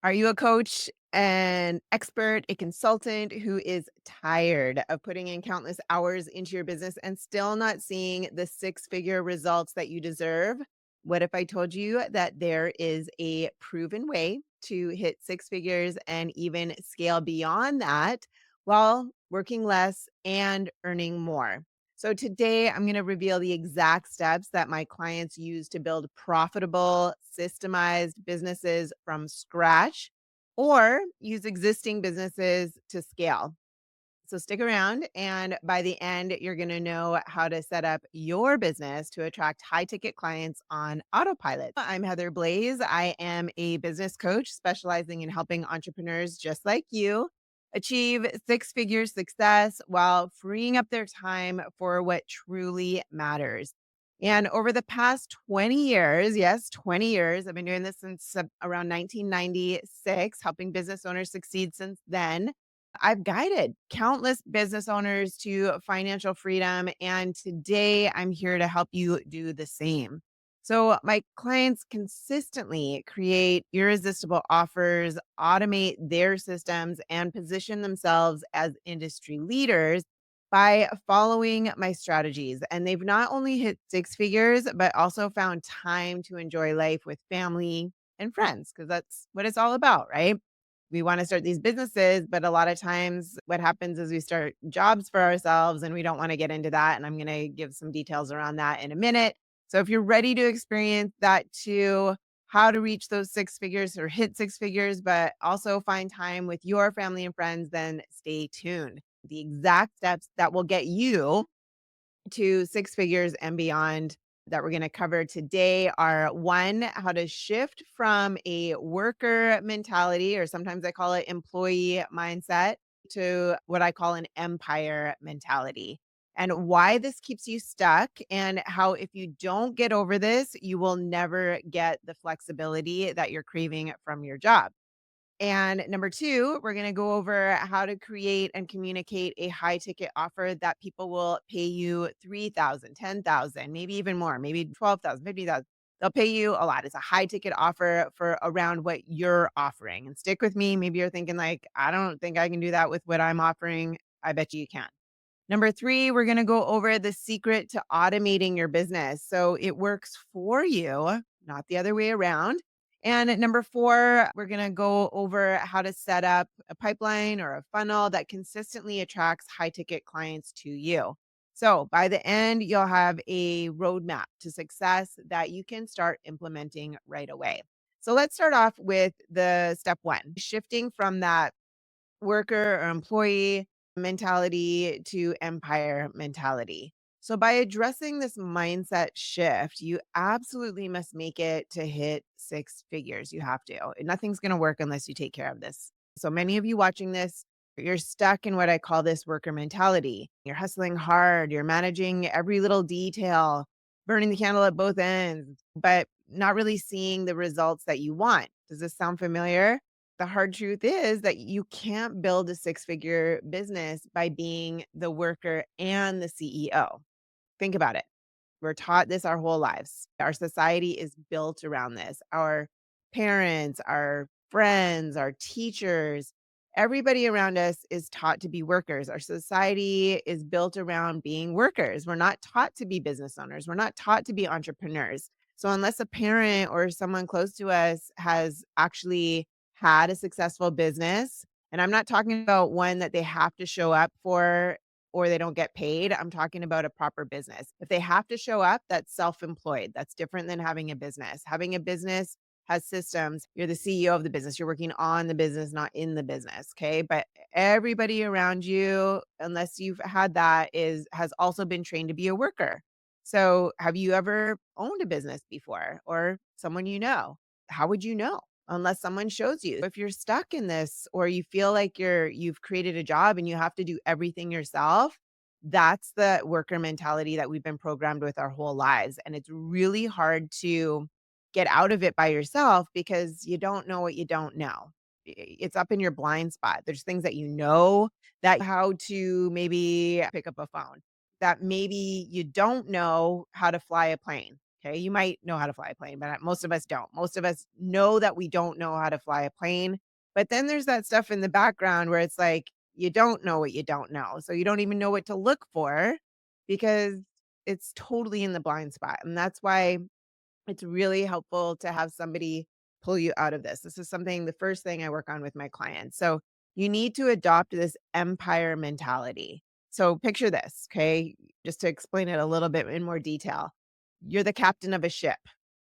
Are you a coach, an expert, a consultant who is tired of putting in countless hours into your business and still not seeing the six-figure results that you deserve? What if I told you that there is a proven way to hit six figures and even scale beyond that while working less and earning more? So, today I'm going to reveal the exact steps that my clients use to build profitable, systemized businesses from scratch or use existing businesses to scale. So, stick around, and by the end, you're going to know how to set up your business to attract high ticket clients on autopilot. I'm Heather Blaise. I am a business coach specializing in helping entrepreneurs just like you achieve six figure success while freeing up their time for what truly matters. And over the past 20 years, yes, 20 years, I've been doing this since around 1996, helping business owners succeed since then. I've guided countless business owners to financial freedom, and today I'm here to help you do the same. So, my clients consistently create irresistible offers, automate their systems, and position themselves as industry leaders by following my strategies. And they've not only hit six figures, but also found time to enjoy life with family and friends, because that's what it's all about, right? We want to start these businesses, but a lot of times what happens is we start jobs for ourselves and we don't want to get into that. And I'm going to give some details around that in a minute. So if you're ready to experience that too, how to reach those six figures or hit six figures, but also find time with your family and friends, then stay tuned. The exact steps that will get you to six figures and beyond that we're going to cover today are one, how to shift from a worker mentality, or sometimes I call it employee mindset, to what I call an empire mentality, and why this keeps you stuck, and how if you don't get over this, you will never get the flexibility that you're craving from your job. And number 2, we're gonna go over how to create and communicate a high ticket offer that people will pay you 3,000, 10,000, maybe even more, maybe 12,000, 50,000. They'll pay you a lot. It's a high ticket offer for around what you're offering. And stick with me. Maybe you're thinking like, I don't think I can do that with what I'm offering. I bet you can. Number 3, we're gonna go over the secret to automating your business so it works for you, not the other way around. And at number 4, we're gonna go over how to set up a pipeline or a funnel that consistently attracts high ticket clients to you. So by the end, you'll have a roadmap to success that you can start implementing right away. So let's start off with the step 1, shifting from that worker or employee mentality to empire mentality. So, by addressing this mindset shift, you absolutely must make it to hit six figures. You have to. Nothing's going to work unless you take care of this. So, many of you watching this, you're stuck in what I call this worker mentality. You're hustling hard, you're managing every little detail, burning the candle at both ends, but not really seeing the results that you want. Does this sound familiar? The hard truth is that you can't build a six-figure business by being the worker and the CEO. Think about it. We're taught this our whole lives. Our society is built around this. Our parents, our friends, our teachers, everybody around us is taught to be workers. Our society is built around being workers. We're not taught to be business owners. We're not taught to be entrepreneurs. So, unless a parent or someone close to us has actually had a successful business, and I'm not talking about one that they have to show up for or they don't get paid. I'm talking about a proper business. If they have to show up, that's self-employed. That's different than having a business. Having a business has systems. You're the CEO of the business. You're working on the business, not in the business. Okay. But everybody around you, unless you've had that, is has also been trained to be a worker. So have you ever owned a business before or someone you know? How would you know? Unless someone shows you. If you're stuck in this or you feel like you've created a job and you have to do everything yourself, that's the worker mentality that we've been programmed with our whole lives. And it's really hard to get out of it by yourself because you don't know what you don't know. It's up in your blind spot. There's things that you know, that how to maybe pick up a phone, that maybe you don't know how to fly a plane. Okay. You might know how to fly a plane, but most of us don't. Most of us know that we don't know how to fly a plane. But then there's that stuff in the background where it's like, you don't know what you don't know. So you don't even know what to look for because it's totally in the blind spot. And that's why it's really helpful to have somebody pull you out of this. This is something, the first thing I work on with my clients. So you need to adopt this empire mentality. So picture this, okay? Just to explain it a little bit in more detail. You're the captain of a ship.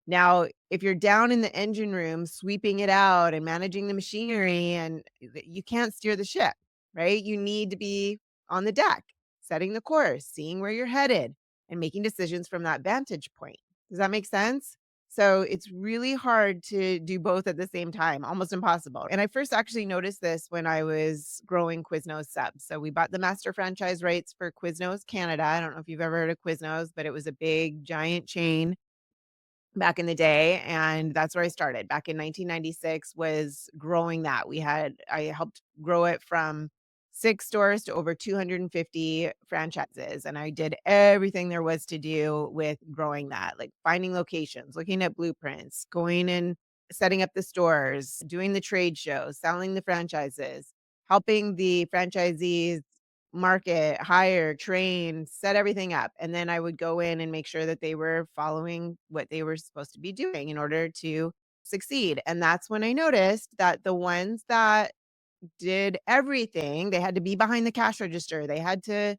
Now, if you're down in the engine room sweeping it out and managing the machinery and you can't steer the ship, right? You need to be on the deck, setting the course, seeing where you're headed, and making decisions from that vantage point. Does that make sense? So it's really hard to do both at the same time, almost impossible. And I first actually noticed this when I was growing Quiznos subs. So we bought the master franchise rights for Quiznos Canada. I don't know if you've ever heard of Quiznos, but it was a big, giant chain back in the day, and that's where I started. Back in 1996 was growing that. I helped grow it from 6 stores to over 250 franchises, and I did everything there was to do with growing that, like finding locations, looking at blueprints, going and setting up the stores, doing the trade shows, selling the franchises, helping the franchisees market, hire, train, set everything up. And then I would go in and make sure that they were following what they were supposed to be doing in order to succeed. And that's when I noticed that the ones that did everything. They had to be behind the cash register. They had to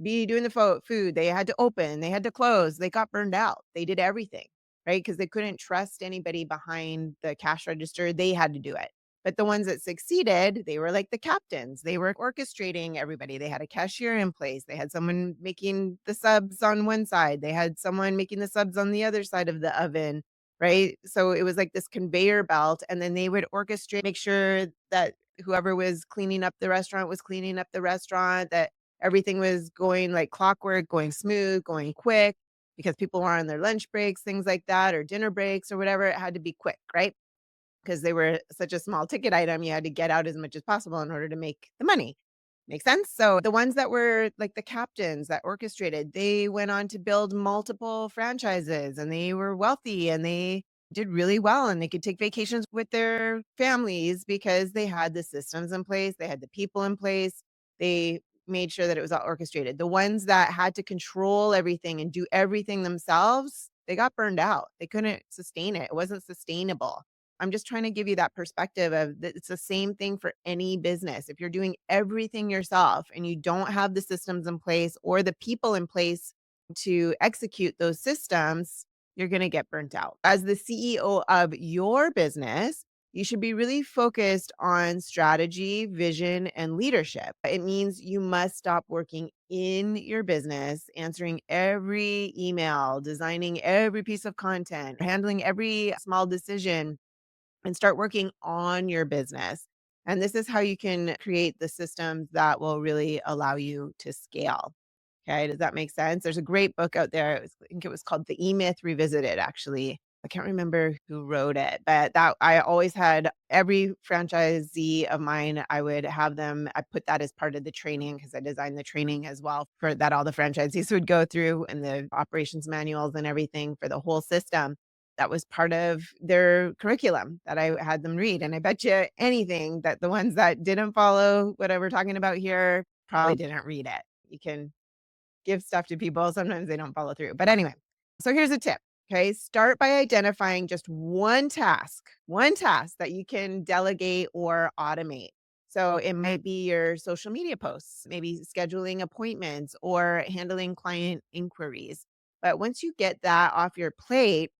be doing the food. They had to open. They had to close. They got burned out. They did everything, right? Because they couldn't trust anybody behind the cash register. They had to do it. But the ones that succeeded, they were like the captains. They were orchestrating everybody. They had a cashier in place. They had someone making the subs on one side. They had someone making the subs on the other side of the oven, right? So it was like this conveyor belt. And then they would orchestrate, make sure that whoever was cleaning up the restaurant was cleaning up the restaurant, that everything was going like clockwork, going smooth, going quick because people were on their lunch breaks, things like that, or dinner breaks or whatever. It had to be quick, right? Because they were such a small ticket item, you had to get out as much as possible in order to make the money. Make sense? So the ones that were like the captains that orchestrated, they went on to build multiple franchises and they were wealthy and they did really well and they could take vacations with their families because they had the systems in place, they had the people in place, they made sure that it was all orchestrated. The ones that had to control everything and do everything themselves, they got burned out. They couldn't sustain it. It wasn't sustainable. I'm just trying to give you that perspective of that it's the same thing for any business. If you're doing everything yourself and you don't have the systems in place or the people in place to execute those systems, you're going to get burnt out. As the CEO of your business, you should be really focused on strategy, vision, and leadership. It means you must stop working in your business, answering every email, designing every piece of content, handling every small decision and start working on your business. And this is how you can create the systems that will really allow you to scale. Okay. Does that make sense? There's a great book out there. I think it was called The E Myth Revisited, actually. I can't remember who wrote it, but that I always had every franchisee of mine, I would have them, I put that as part of the training because I designed the training as well for that all the franchisees would go through and the operations manuals and everything for the whole system. That was part of their curriculum that I had them read. And I bet you anything that the ones that didn't follow what we're talking about here probably didn't read it. You can give stuff to people. Sometimes they don't follow through. But anyway, so here's a tip. Okay. Start by identifying just one task that you can delegate or automate. So it might be your social media posts, maybe scheduling appointments or handling client inquiries. But once you get that off your plate,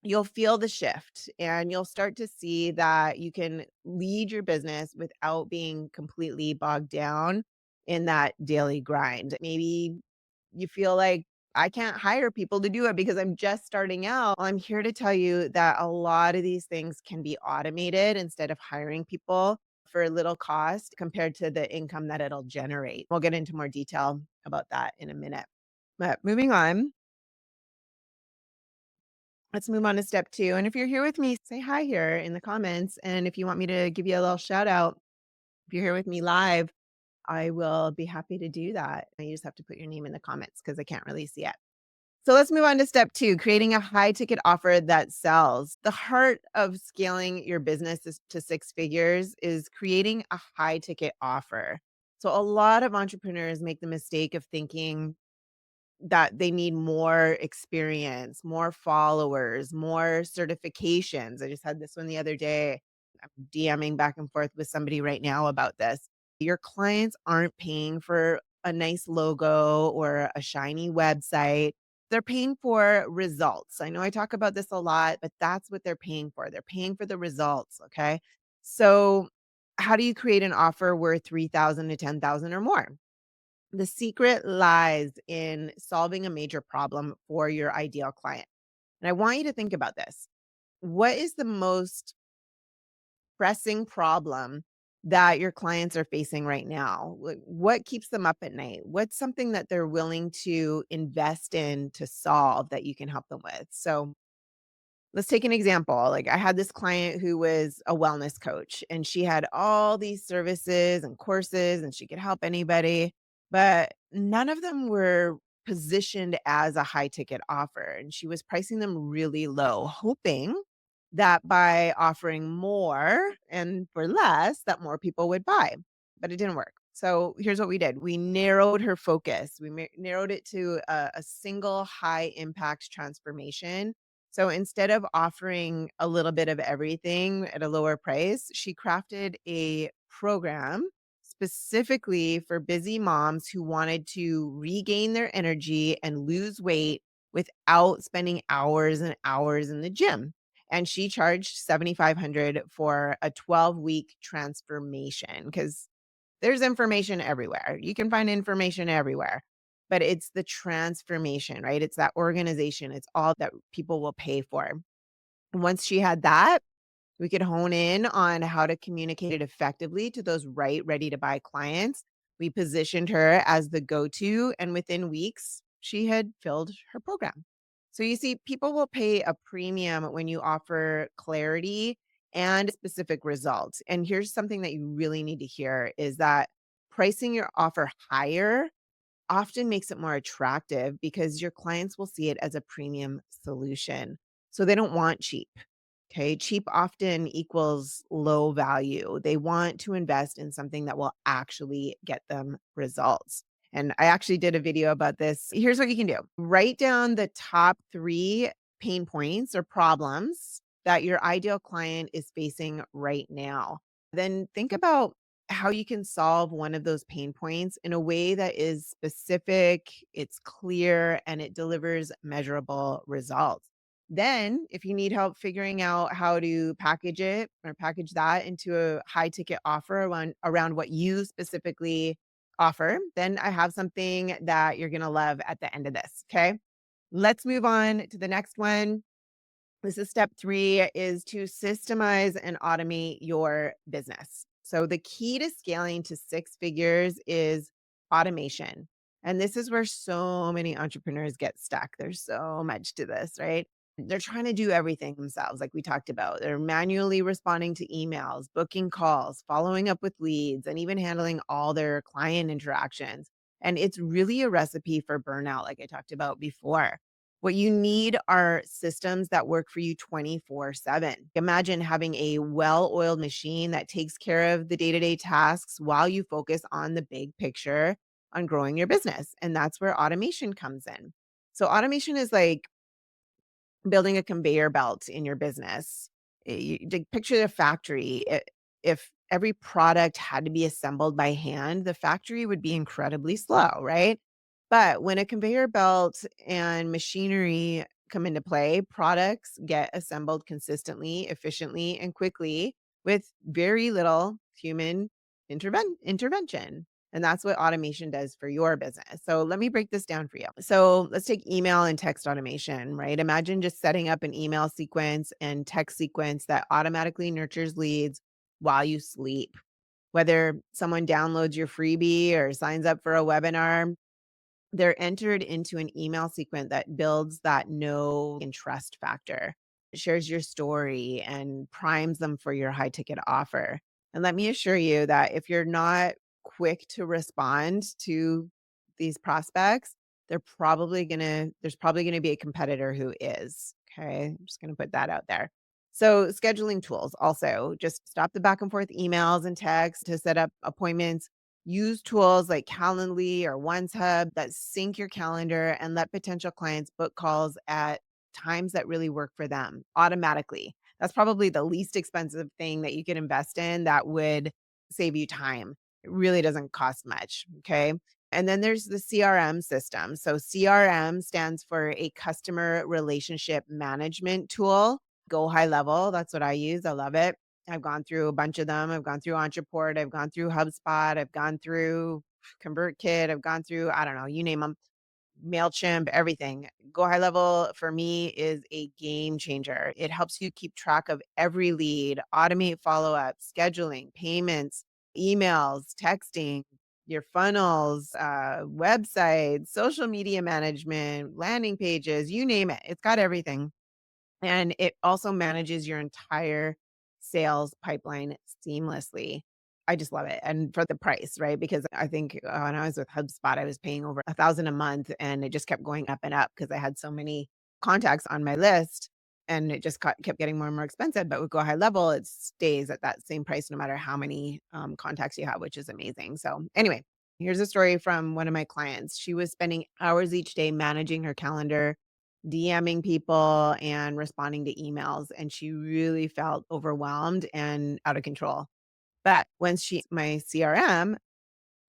you'll feel the shift and you'll start to see that you can lead your business without being completely bogged down in that daily grind. Maybe you feel like I can't hire people to do it because I'm just starting out. Well, I'm here to tell you that a lot of these things can be automated instead of hiring people for little cost compared to the income that it'll generate. We'll get into more detail about that in a minute. But moving on, let's move on to step 2. And if you're here with me, say hi here in the comments. And if you want me to give you a little shout out, if you're here with me live, I will be happy to do that. You just have to put your name in the comments because I can't really see it. So let's move on to step 2, creating a high ticket offer that sells. The heart of scaling your business to 6 figures is creating a high ticket offer. So a lot of entrepreneurs make the mistake of thinking that they need more experience, more followers, more certifications. I just had this one the other day. I'm DMing back and forth with somebody right now about this. Your clients aren't paying for a nice logo or a shiny website. They're paying for results. I know I talk about this a lot, but that's what they're paying for. They're paying for the results. Okay. So, how do you create an offer worth 3,000 to 10,000 or more? The secret lies in solving a major problem for your ideal client. And I want you to think about this. What is the most pressing problem that your clients are facing right now? What keeps them up at night? What's something that they're willing to invest in to solve that you can help them with? So, let's take an example. Like I had this client who was a wellness coach and she had all these services and courses and she could help anybody, but none of them were positioned as a high ticket offer. And she was pricing them really low, hoping that by offering more and for less, that more people would buy. But it didn't work. So here's what we did. We narrowed her focus. Narrowed it to a single high impact transformation. So instead of offering a little bit of everything at a lower price, she crafted a program specifically for busy moms who wanted to regain their energy and lose weight without spending hours and hours in the gym. And she charged 7,500 for a 12-week transformation because there's information everywhere. You can find information everywhere, but it's the transformation, right? It's that organization. It's all that people will pay for. Once she had that, we could hone in on how to communicate it effectively to those right, ready to buy clients. We positioned her as the go to, and within weeks, she had filled her program. So you see, people will pay a premium when you offer clarity and specific results. And here's something that you really need to hear is that pricing your offer higher often makes it more attractive because your clients will see it as a premium solution. So they don't want cheap. Okay. Cheap often equals low value. They want to invest in something that will actually get them results. And I actually did a video about this. Here's what you can do: write down the top 3 pain points or problems that your ideal client is facing right now. Then think about how you can solve one of those pain points in a way that is specific, it's clear, and it delivers measurable results. Then, if you need help figuring out how to package it or package that into a high ticket offer around what you specifically offer, then I have something that you're going to love at the end of this. Okay. Let's move on to the next one. This is step 3 is to systemize and automate your business. So the key to scaling to 6 figures is automation. And this is where so many entrepreneurs get stuck. There's so much to this, right? They're trying to do everything themselves, like we talked about. They're manually responding to emails, booking calls, following up with leads, and even handling all their client interactions. And it's really a recipe for burnout, like I talked about before. What you need are systems that work for you 24/7. Imagine having a well oiled machine that takes care of the day to day tasks while you focus on the big picture on growing your business. And that's where automation comes in. So, automation is like building a conveyor belt in your business. Picture a factory. If every product had to be assembled by hand, the factory would be incredibly slow, right? But when a conveyor belt and machinery come into play, products get assembled consistently, efficiently, and quickly with very little human intervention. And that's what automation does for your business. So let me break this down for you. So let's take email and text automation, right? Imagine just setting up an email sequence and text sequence that automatically nurtures leads while you sleep. Whether someone downloads your freebie or signs up for a webinar, they're entered into an email sequence that builds that know and trust factor. It shares your story and primes them for your high ticket offer. And let me assure you that if you're not quick to respond to these prospects, there's probably gonna be a competitor who is. Okay. I'm just gonna put that out there. So scheduling tools also just stop the back and forth emails and texts to set up appointments. Use tools like Calendly or OneShub that sync your calendar and let potential clients book calls at times that really work for them automatically. That's probably the least expensive thing that you could invest in that would save you time. It really doesn't cost much. Okay. And then there's the CRM system. So CRM stands for a customer relationship management tool. Go high level. That's what I use. I love it. I've gone through a bunch of them. I've gone through Entreport. I've gone through HubSpot. I've gone through ConvertKit. I've gone through, I don't know, you name them. MailChimp, everything. Go High Level for me is a game changer. It helps you keep track of every lead, automate follow up, scheduling, payments, emails, texting, your funnels, websites, social media management, landing pages, you name it. It's got everything. And it also manages your entire sales pipeline seamlessly. I just love it. And for the price, right? Because I think when I was with HubSpot, I was paying over 1,000 a month and it just kept going up and up because I had so many contacts on my list and it just kept getting more and more expensive. But with Go High Level, it stays at that same price no matter how many contacts you have, which is amazing. So, anyway, here's a story from one of my clients. She was spending hours each day managing her calendar, DMing people and responding to emails, and she really felt overwhelmed and out of control. But once my CRM,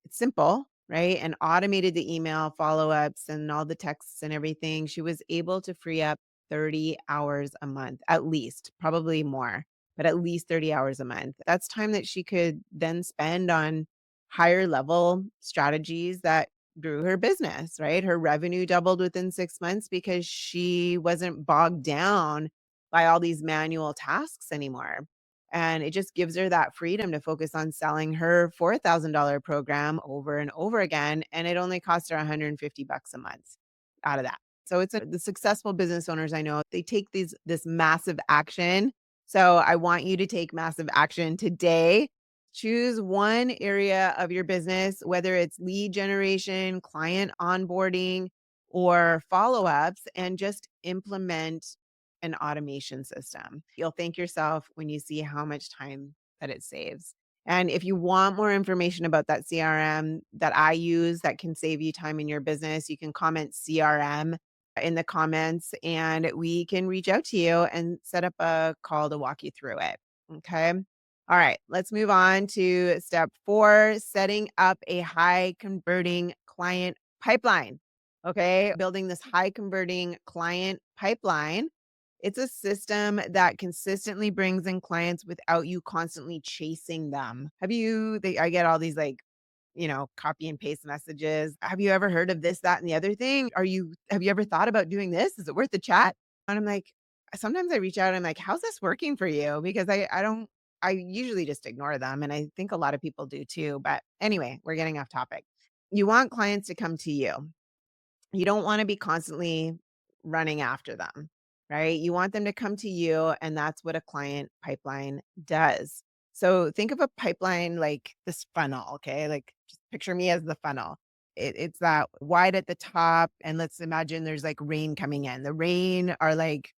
it's simple, right? And automated the email follow-ups and all the texts and everything. She was able to free up 30 hours a month, at least, probably more, but at least 30 hours a month. That's time that she could then spend on higher level strategies that grew her business, right? Her revenue doubled within 6 months because she wasn't bogged down by all these manual tasks anymore. And it just gives her that freedom to focus on selling her $4,000 program over and over again. And it only costs her 150 bucks a month out of that. So the successful business owners I know, they take this massive action. So I want you to take massive action today. Choose one area of your business, whether it's lead generation, client onboarding, or follow-ups, and just implement an automation system. You'll thank yourself when you see how much time that it saves. And if you want more information about that CRM that I use that can save you time in your business, you can comment CRM in the comments and we can reach out to you and set up a call to walk you through it. Okay. All right, let's move on to step 4, setting up a high converting client pipeline. Okay, building this high converting client pipeline, it's a system that consistently brings in clients without you constantly chasing them. I get all these like, copy and paste messages. Have you ever heard of this, that, and the other thing? Have you ever thought about doing this? Is it worth the chat? And I'm like, sometimes I reach out and I'm like, how's this working for you? Because I usually just ignore them. And I think a lot of people do too. But anyway, we're getting off topic. You want clients to come to you. You don't wanna be constantly running after them, right? You want them to come to you, and that's what a client pipeline does. So think of a pipeline like this funnel, okay? Like, just picture me as the funnel. It's that wide at the top, and let's imagine there's, like, rain coming in. The rain are, like,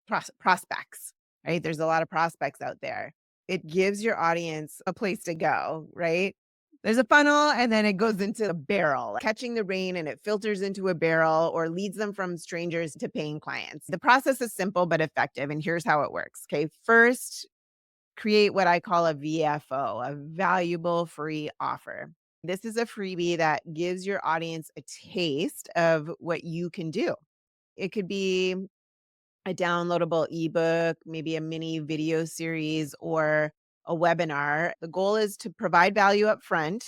prospects, right? There's a lot of prospects out there. It gives your audience a place to go, right? There's a funnel and then it goes into a barrel, catching the rain and it filters into a barrel or leads them from strangers to paying clients. The process is simple but effective. And here's how it works. Okay. First, create what I call a VFO, a valuable free offer. This is a freebie that gives your audience a taste of what you can do. It could be a downloadable ebook, maybe a mini video series or a webinar. The goal is to provide value up front,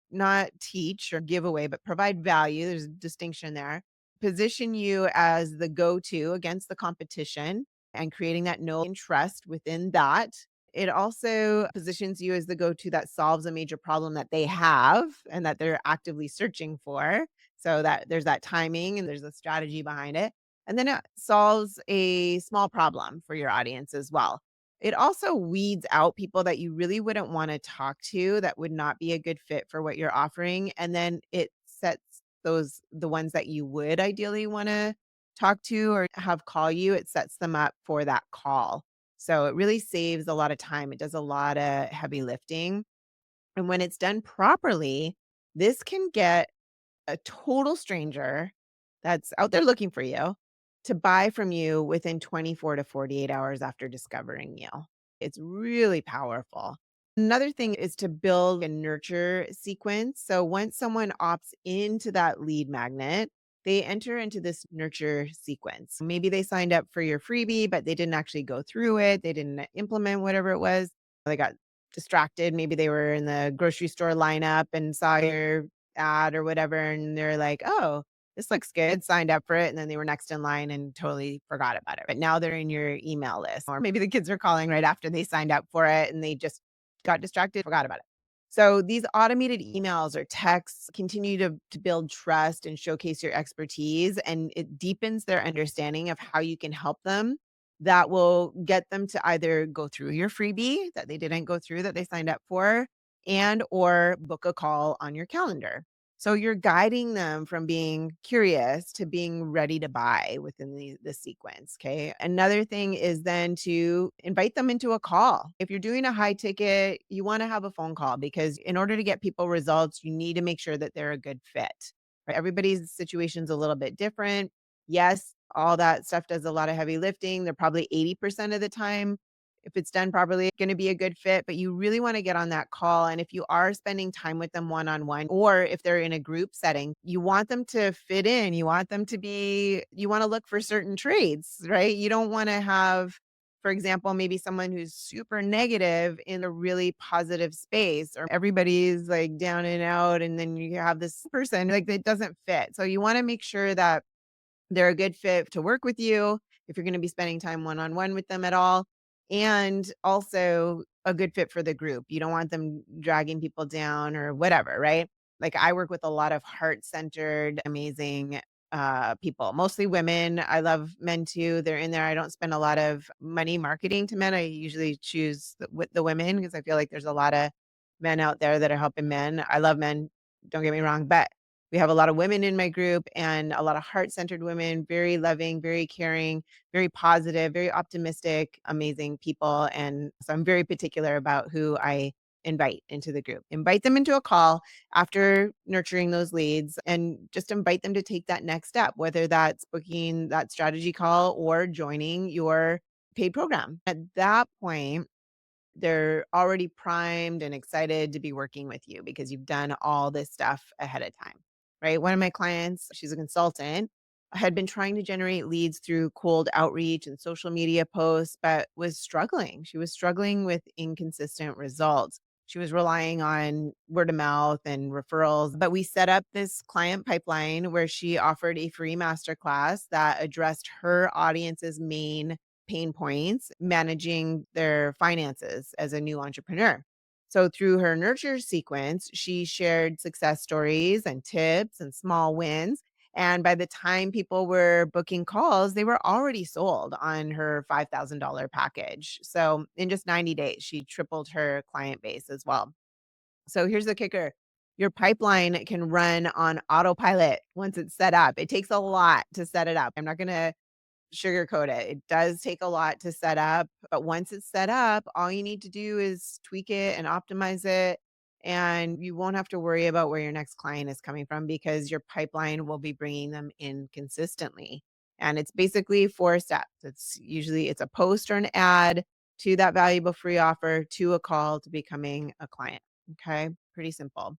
not teach or give away, but provide value. There's a distinction there. Position you as the go to against the competition and creating that know and trust within that. It also positions you as the go to that solves a major problem that they have and that they're actively searching for. So that there's that timing and there's a strategy behind it. And then it solves a small problem for your audience as well. It also weeds out people that you really wouldn't want to talk to that would not be a good fit for what you're offering. And then it sets the ones that you would ideally want to talk to or have call you, it sets them up for that call. So it really saves a lot of time. It does a lot of heavy lifting. And when it's done properly, this can get a total stranger that's out there looking for you to buy from you within 24 to 48 hours after discovering you. It's really powerful. Another thing is to build a nurture sequence. So once someone opts into that lead magnet, they enter into this nurture sequence. Maybe they signed up for your freebie, but they didn't actually go through it. They didn't implement whatever it was. They got distracted. Maybe they were in the grocery store lineup and saw your ad or whatever, and they're like, "Oh, this looks good," signed up for it, and then they were next in line and totally forgot about it. But now they're in your email list, or maybe the kids are calling right after they signed up for it and they just got distracted, forgot about it. So these automated emails or texts continue to build trust and showcase your expertise, and it deepens their understanding of how you can help them. That will get them to either go through your freebie that they didn't go through that they signed up for, and or book a call on your calendar. So you're guiding them from being curious to being ready to buy within the sequence. Okay. Another thing is then to invite them into a call. If you're doing a high ticket, you want to have a phone call because in order to get people results, you need to make sure that they're a good fit. Right? Everybody's situation's a little bit different. Yes, all that stuff does a lot of heavy lifting. They're probably 80% of the time, if it's done properly, going to be a good fit, but you really want to get on that call. And if you are spending time with them one on one, or if they're in a group setting, you want them to fit in. You want them to be, you want to look for certain traits, right? You don't want to have, for example, maybe someone who's super negative in a really positive space, or everybody's like down and out. And then you have this person like that doesn't fit. So you want to make sure that they're a good fit to work with you if you're gonna be spending time one-on-one with them at all, and also a good fit for the group. You don't want them dragging people down or whatever, right? Like, I work with a lot of heart-centered, amazing, people, mostly women. I love men too. They're in there. I don't spend a lot of money marketing to men. I usually choose with the women because I feel like there's a lot of men out there that are helping men. I love men, don't get me wrong, but we have a lot of women in my group and a lot of heart-centered women, very loving, very caring, very positive, very optimistic, amazing people. And so I'm very particular about who I invite into the group. Invite them into a call after nurturing those leads and just invite them to take that next step, whether that's booking that strategy call or joining your paid program. At that point, they're already primed and excited to be working with you because you've done all this stuff ahead of time, right? One of my clients, she's a consultant, had been trying to generate leads through cold outreach and social media posts, but was struggling. She was struggling with inconsistent results. She was relying on word of mouth and referrals. But we set up this client pipeline where she offered a free masterclass that addressed her audience's main pain points managing their finances as a new entrepreneur. So, through her nurture sequence, she shared success stories and tips and small wins. And by the time people were booking calls, they were already sold on her $5,000 package. So, in just 90 days, she tripled her client base as well. So, here's the kicker: your pipeline can run on autopilot once it's set up. It takes a lot to set it up. I'm not going to sugarcoat it. It does take a lot to set up, but once it's set up, all you need to do is tweak it and optimize it. And you won't have to worry about where your next client is coming from because your pipeline will be bringing them in consistently. And it's basically four steps. It's a post or an ad to that valuable free offer to a call to becoming a client. Okay. Pretty simple.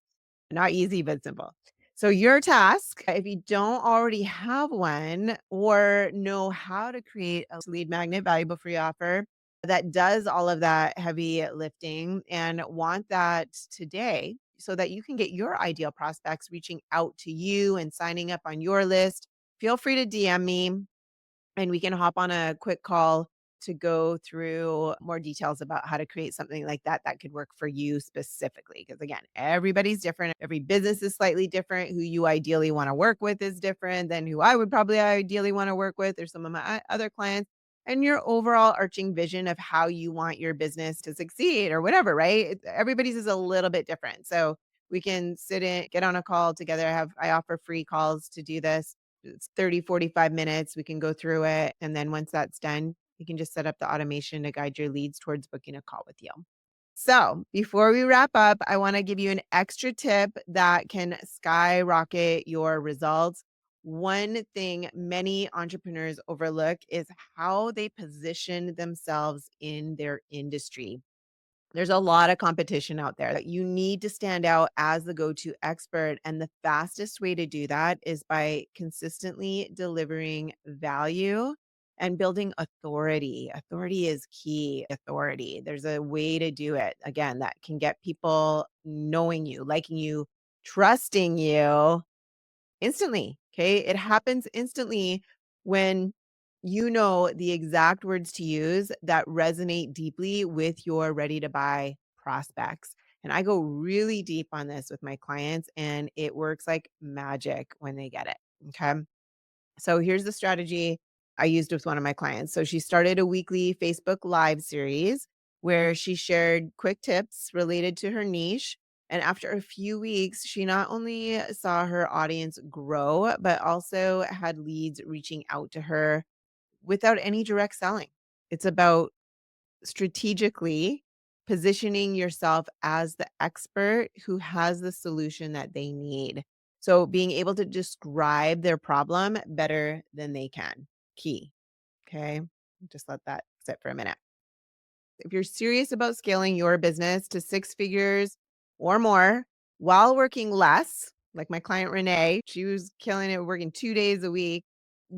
Not easy, but simple. So your task, if you don't already have one or know how to create a lead magnet valuable free offer that does all of that heavy lifting and want that today so that you can get your ideal prospects reaching out to you and signing up on your list, feel free to DM me and we can hop on a quick call to go through more details about how to create something like that that could work for you specifically. Because again, everybody's different. Every business is slightly different. Who you ideally want to work with is different than who I would probably ideally want to work with, or some of my other clients. And your overall arching vision of how you want your business to succeed or whatever, right? Everybody's is a little bit different. So We can sit in, get on a call together. I offer free calls to do this. It's 30, 45 minutes. We can go through it. And then once that's done, you can just set up the automation to guide your leads towards booking a call with you. So, before we wrap up, I want to give you an extra tip that can skyrocket your results. One thing many entrepreneurs overlook is how they position themselves in their industry. There's a lot of competition out there. You need to stand out as the go to expert. And the fastest way to do that is by consistently delivering value and building authority. Authority is key. Authority. There's a way to do it, again, that can get people knowing you, liking you, trusting you instantly, okay? It happens instantly when you know the exact words to use that resonate deeply with your ready to buy prospects. And I go really deep on this with my clients, and it works like magic when they get it, okay? So here's the strategy I used with one of my clients. So she started a weekly Facebook Live series where she shared quick tips related to her niche. And after a few weeks, she not only saw her audience grow, but also had leads reaching out to her without any direct selling. It's about strategically positioning yourself as the expert who has the solution that they need. So being able to describe their problem better than they can. Key. Okay. Just let that sit for a minute. If you're serious about scaling your business to six figures or more while working less, like my client Renee, she was killing it working 2 days a week.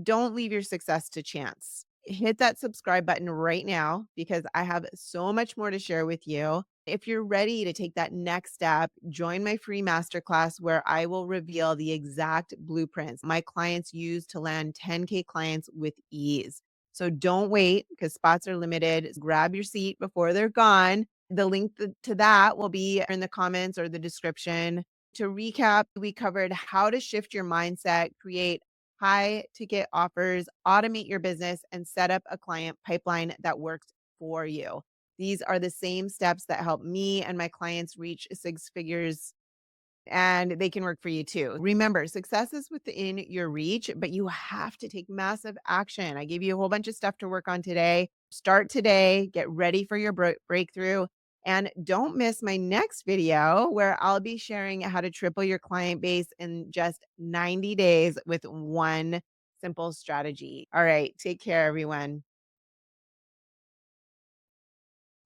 Don't leave your success to chance. Hit that subscribe button right now because I have so much more to share with you. If you're ready to take that next step, join my free masterclass where I will reveal the exact blueprints my clients use to land 10K clients with ease. So don't wait because spots are limited. Grab your seat before they're gone. The link to that will be in the comments or the description. To recap, we covered how to shift your mindset, create high ticket offers, automate your business, and set up a client pipeline that works for you. These are the same steps that help me and my clients reach six figures, and they can work for you too. Remember, success is within your reach, but you have to take massive action. I gave you a whole bunch of stuff to work on today. Start today, get ready for your breakthrough. And don't miss my next video where I'll be sharing how to triple your client base in just 90 days with one simple strategy. All right, take care, everyone.